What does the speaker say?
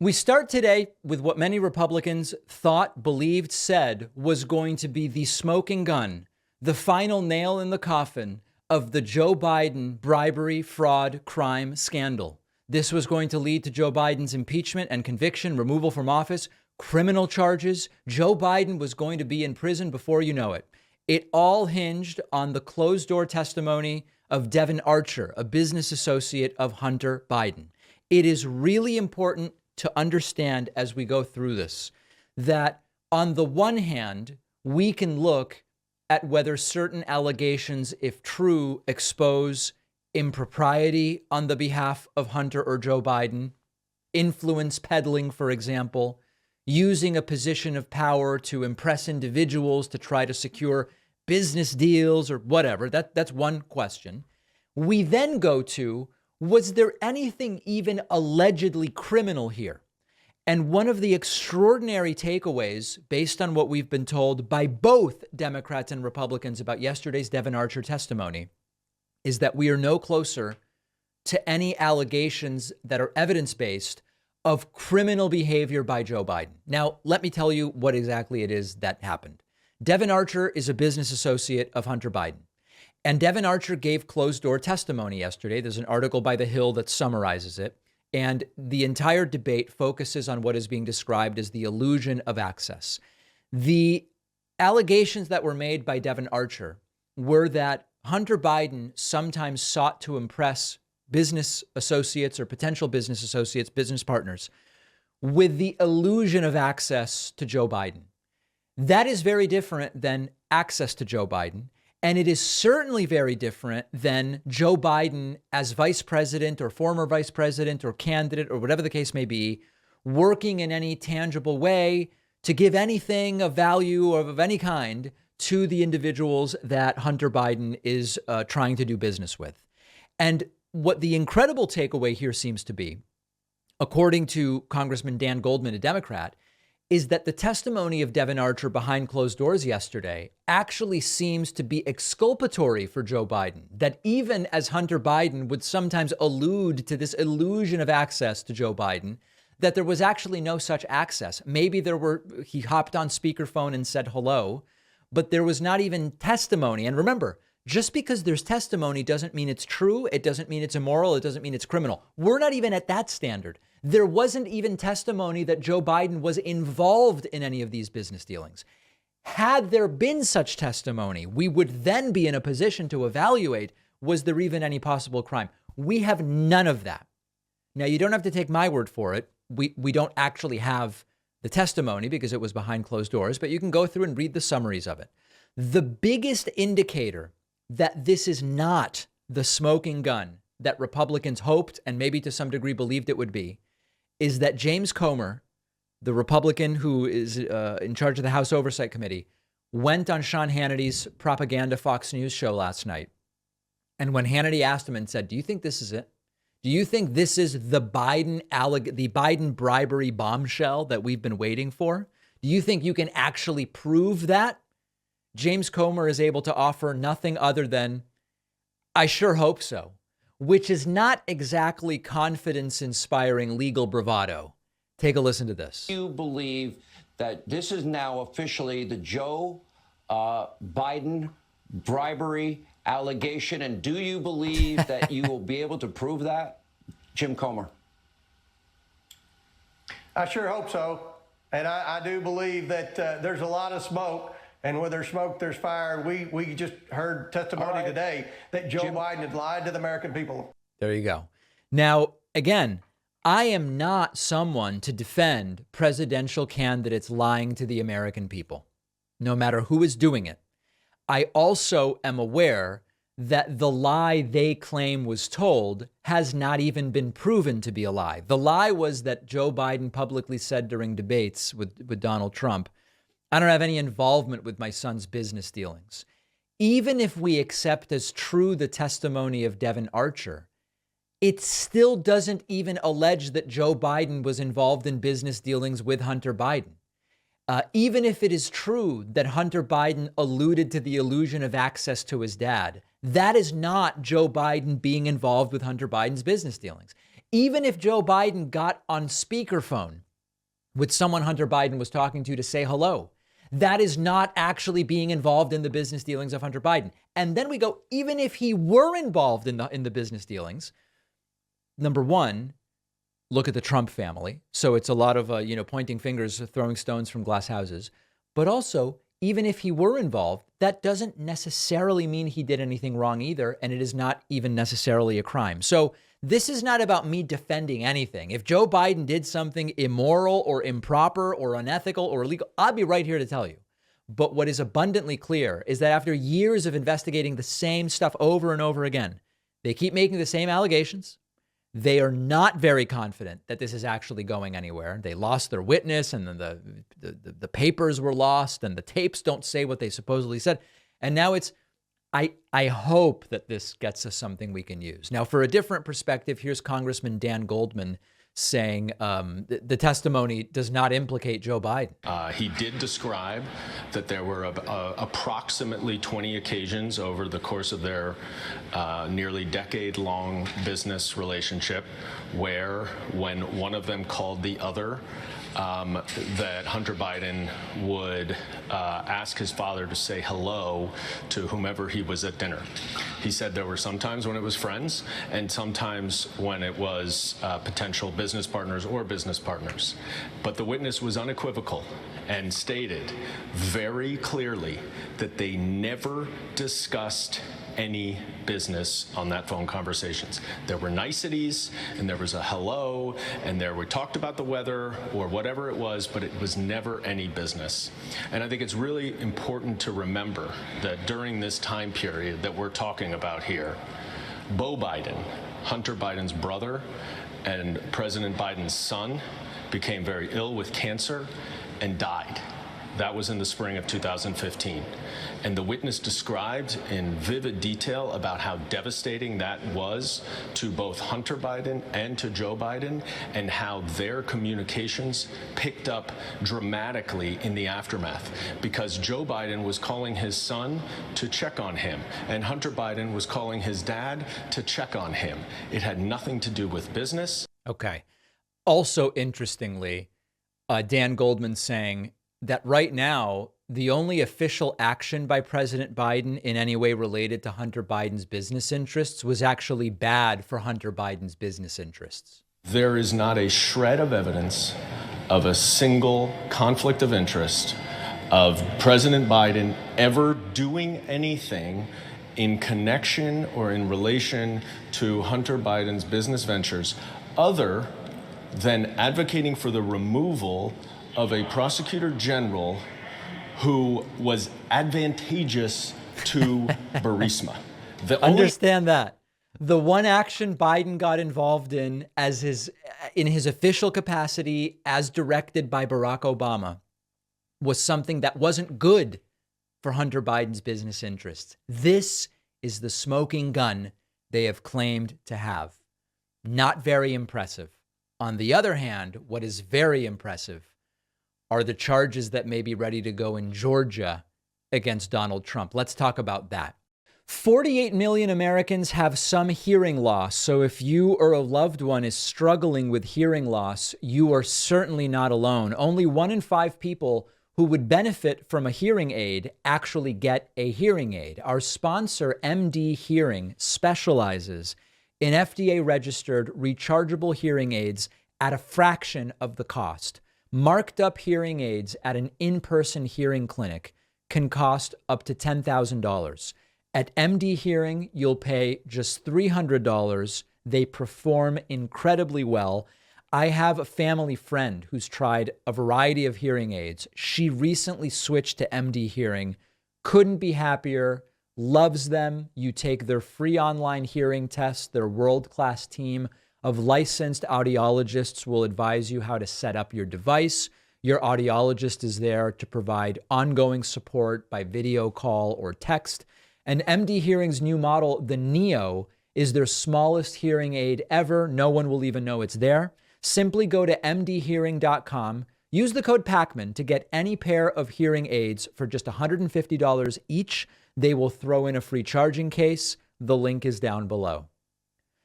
We start today with what many Republicans thought, believed, said was going to be the smoking gun, the final nail in the coffin of the Joe Biden bribery, fraud, crime scandal. This was going to lead to Joe Biden's impeachment and conviction, removal from office, criminal charges. Joe Biden was going to be in prison before you know it. It all hinged on the closed door testimony of Devon Archer, a business associate of Hunter Biden. It is really important to understand as we go through this, that on the one hand, we can look at whether certain allegations, if true, expose impropriety on the behalf of Hunter or Joe Biden, influence peddling, for example, using a position of power to impress individuals to try to secure business deals or whatever. That's one question. We then go to, was there anything even allegedly criminal here? And one of the extraordinary takeaways, based on what we've been told by both Democrats and Republicans about yesterday's Devon Archer testimony, is that we are no closer to any allegations that are evidence-based of criminal behavior by Joe Biden. Now, let me tell you what exactly it is that happened. Devon Archer is a business associate of Hunter Biden. And Devon Archer gave closed-door testimony yesterday. There's an article by The Hill that summarizes it. And the entire debate focuses on what is being described as the illusion of access. The allegations that were made by Devon Archer were that Hunter Biden sometimes sought to impress business associates or potential business associates, business partners, with the illusion of access to Joe Biden. That is very different than access to Joe Biden. And it is certainly very different than Joe Biden as vice president or former vice president or candidate or whatever the case may be, working in any tangible way to give anything of value or of any kind to the individuals that Hunter Biden is trying to do business with. And what the incredible takeaway here seems to be, according to Congressman Dan Goldman, a Democrat, is that the testimony of Devon Archer behind closed doors yesterday actually seems to be exculpatory for Joe Biden, that even as Hunter Biden would sometimes allude to this illusion of access to Joe Biden, that there was actually no such access. Maybe he hopped on speakerphone and said hello, but there was not even testimony. And remember, just because there's testimony doesn't mean it's true. It doesn't mean it's immoral. It doesn't mean it's criminal. We're not even at that standard. There wasn't even testimony that Joe Biden was involved in any of these business dealings. Had there been such testimony, we would then be in a position to evaluate, was there even any possible crime? We have none of that. Now, you don't have to take my word for it. We don't actually have the testimony because it was behind closed doors, but you can go through and read the summaries of it. The biggest indicator that this is not the smoking gun that Republicans hoped and maybe to some degree believed it would be is that James Comer, the Republican who is in charge of the House Oversight Committee, went on Sean Hannity's propaganda Fox News show last night. And when Hannity asked him and said, do you think this is it? Do you think this is the Biden bribery bombshell that we've been waiting for? Do you think you can actually prove that? James Comer is able to offer nothing other than, I sure hope so, which is not exactly confidence-inspiring legal bravado. Take a listen to this. Do you believe that this is now officially the Joe Biden bribery allegation? And do you believe that you will be able to prove that? Jim Comer. I sure hope so. And I do believe that there's a lot of smoke. And where there's smoke, there's fire. We just heard testimony today that Joe Biden had lied to the American people. There you go. Now, again, I am not someone to defend presidential candidates lying to the American people, no matter who is doing it. I also am aware that the lie they claim was told has not even been proven to be a lie. The lie was that Joe Biden publicly said during debates with Donald Trump, I don't have any involvement with my son's business dealings. Even if we accept as true the testimony of Devon Archer, it still doesn't even allege that Joe Biden was involved in business dealings with Hunter Biden. Even if it is true that Hunter Biden alluded to the illusion of access to his dad, that is not Joe Biden being involved with Hunter Biden's business dealings. Even if Joe Biden got on speakerphone with someone Hunter Biden was talking to say hello, that is not actually being involved in the business dealings of Hunter Biden. And then we go, even if he were involved in the business dealings, number one, look at the Trump family. So it's a lot of, pointing fingers, throwing stones from glass houses. But also, even if he were involved, that doesn't necessarily mean he did anything wrong either. And it is not even necessarily a crime. So this is not about me defending anything. If Joe Biden did something immoral or improper or unethical or illegal, I'll be right here to tell you. But what is abundantly clear is that after years of investigating the same stuff over and over again, they keep making the same allegations. They are not very confident that this is actually going anywhere. They lost their witness, and then the papers were lost, and the tapes don't say what they supposedly said. And now it's, I hope that this gets us something we can use. Now, for a different perspective, here's Congressman Dan Goldman saying the testimony does not implicate Joe Biden. He did describe that there were approximately 20 occasions over the course of their nearly decade-long business relationship where, when one of them called the other, that Hunter Biden would ask his father to say hello to whomever he was at dinner. He said there were some times when it was friends and sometimes when it was potential business partners or business partners. But the witness was unequivocal and stated very clearly that they never discussed any business on that phone conversations. There were niceties and there was a hello and we talked about the weather or whatever it was, but it was never any business. And I think it's really important to remember that during this time period that we're talking about here, Beau Biden, Hunter Biden's brother and President Biden's son, became very ill with cancer and died. That was in the spring of 2015. And the witness described in vivid detail about how devastating that was to both Hunter Biden and to Joe Biden, and how their communications picked up dramatically in the aftermath, because Joe Biden was calling his son to check on him, and Hunter Biden was calling his dad to check on him. It had nothing to do with business. Okay. Also, interestingly, Dan Goldman saying that right now, the only official action by President Biden in any way related to Hunter Biden's business interests was actually bad for Hunter Biden's business interests. There is not a shred of evidence of a single conflict of interest of President Biden ever doing anything in connection or in relation to Hunter Biden's business ventures other than advocating for the removal of a prosecutor general who was advantageous to Burisma. Understand that. The one action Biden got involved in in his official capacity as directed by Barack Obama was something that wasn't good for Hunter Biden's business interests. This is the smoking gun they have claimed to have. Not very impressive. On the other hand, what is very impressive are the charges that may be ready to go in Georgia against Donald Trump. Let's talk about that. 48 million Americans have some hearing loss. So if you or a loved one is struggling with hearing loss, you are certainly not alone. Only 1 in 5 people who would benefit from a hearing aid actually get a hearing aid. Our sponsor, MD Hearing, specializes in FDA-registered rechargeable hearing aids at a fraction of the cost. Marked up hearing aids at an in-person hearing clinic can cost up to $10,000. At MD Hearing, you'll pay just $300. They perform incredibly well. I have a family friend who's tried a variety of hearing aids. She recently switched to MD Hearing, couldn't be happier, loves them. You take their free online hearing test. Their world-class team of licensed audiologists will advise you how to set up your device. Your audiologist is there to provide ongoing support by video call or text. And MD Hearing's new model, the Neo, is their smallest hearing aid ever. No one will even know it's there. Simply go to mdhearing.com, use the code PACMAN to get any pair of hearing aids for just $150 each. They will throw in a free charging case. The link is down below.